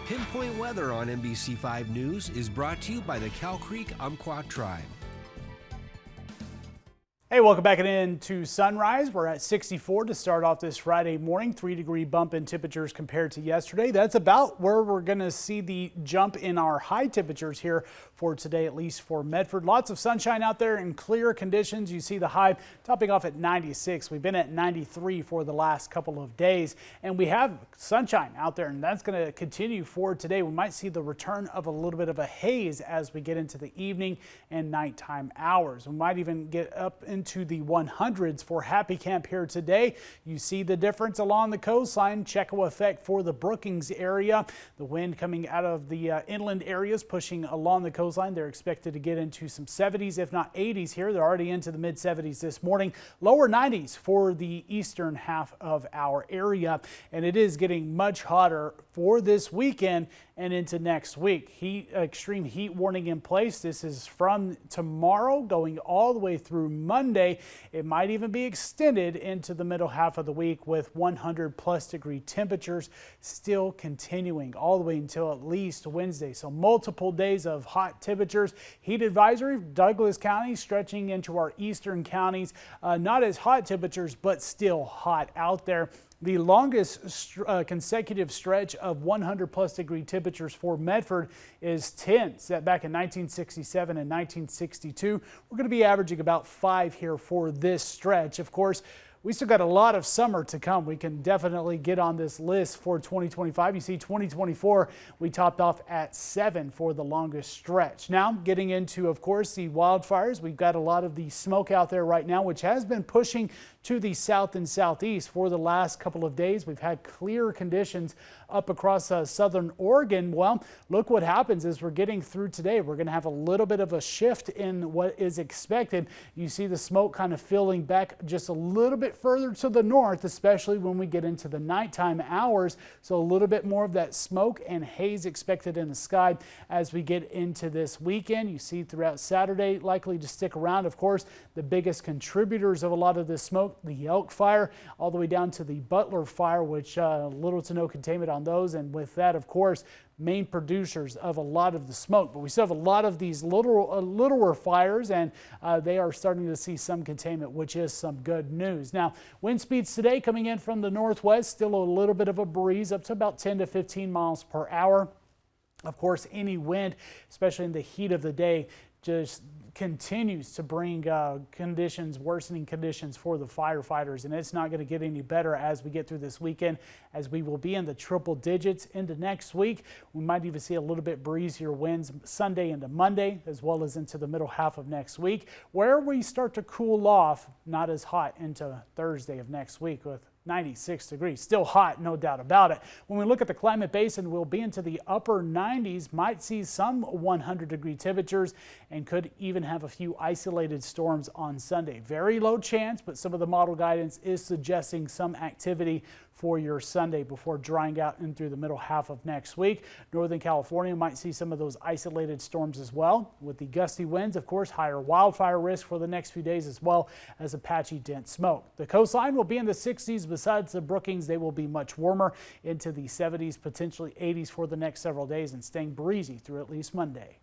Pinpoint Weather on NBC5 News is brought to you by the Cow Creek Umpqua Tribe. Hey, welcome back into Sunrise. We're at 64 to start off this Friday morning. 3-degree bump in temperatures compared to yesterday. That's about where we're going to see the jump in our high temperatures here for today, at least for Medford. Lots of sunshine out there in clear conditions. You see the high topping off at 96. We've been at 93 for the last couple of days, and we have sunshine out there, and that's going to continue for today. We might see the return of a little bit of a haze as we get into the evening and nighttime hours. We might even get up into the 100s for Happy Camp here today. You see the difference along the coastline. Checo effect for the Brookings area. The wind coming out of the inland areas pushing along the coastline. They're expected to get into some 70s, if not 80s here. They're already into the mid 70s this morning. Lower 90s for the eastern half of our area. And it is getting much hotter for this weekend and into next week. Extreme heat warning in place. This is from tomorrow going all the way through Monday. It might even be extended into the middle half of the week with 100+ degree temperatures still continuing all the way until at least Wednesday. So multiple days of hot temperatures. Heat advisory, Douglas County stretching into our eastern counties. Not as hot temperatures, but still hot out there. The longest consecutive stretch of 100+ degree temperatures for Medford is 10, set back in 1967 and 1962. We're going to be averaging about 5 here for this stretch. Of course, we still got a lot of summer to come. We can definitely get on this list for 2025. You see 2024, we topped off at 7 for the longest stretch. Now getting into, of course, the wildfires. We've got a lot of the smoke out there right now, which has been pushing to the south and southeast for the last couple of days. We've had clear conditions up across southern Oregon. Well, look what happens as we're getting through today. We're going to have a little bit of a shift in what is expected. You see the smoke kind of filling back just a little bit further to the north, especially when we get into the nighttime hours. So a little bit more of that smoke and haze expected in the sky as we get into this weekend. You see throughout Saturday, likely to stick around. Of course, the biggest contributors of a lot of this smoke, the Elk Fire, all the way down to the Butler Fire, which little to no containment on those. And with that, of course, main producers of a lot of the smoke. But we still have a lot of these littler fires, and they are starting to see some containment, which is some good news. Now, wind speeds today coming in from the northwest, still a little bit of a breeze up to about 10 to 15 miles per hour. Of course, any wind, especially in the heat of the day, just continues to bring worsening conditions for the firefighters, and it's not going to get any better as we get through this weekend, as we will be in the triple digits into next week. We might even see a little bit breezier winds Sunday into Monday, as well as into the middle half of next week, where we start to cool off, not as hot into Thursday of next week with 96 degrees. Still hot, no doubt about it. When we look at the climate basin, we'll be into the upper 90s, might see some 100-degree temperatures, and could even have a few isolated storms on Sunday. Very low chance, but some of the model guidance is suggesting some activity for your Sunday before drying out in through the middle half of next week. Northern California might see some of those isolated storms as well. With the gusty winds, of course, higher wildfire risk for the next few days, as well as a patchy dense smoke. The coastline will be in the 60s. Besides the Brookings, they will be much warmer into the 70s, potentially 80s for the next several days, and staying breezy through at least Monday.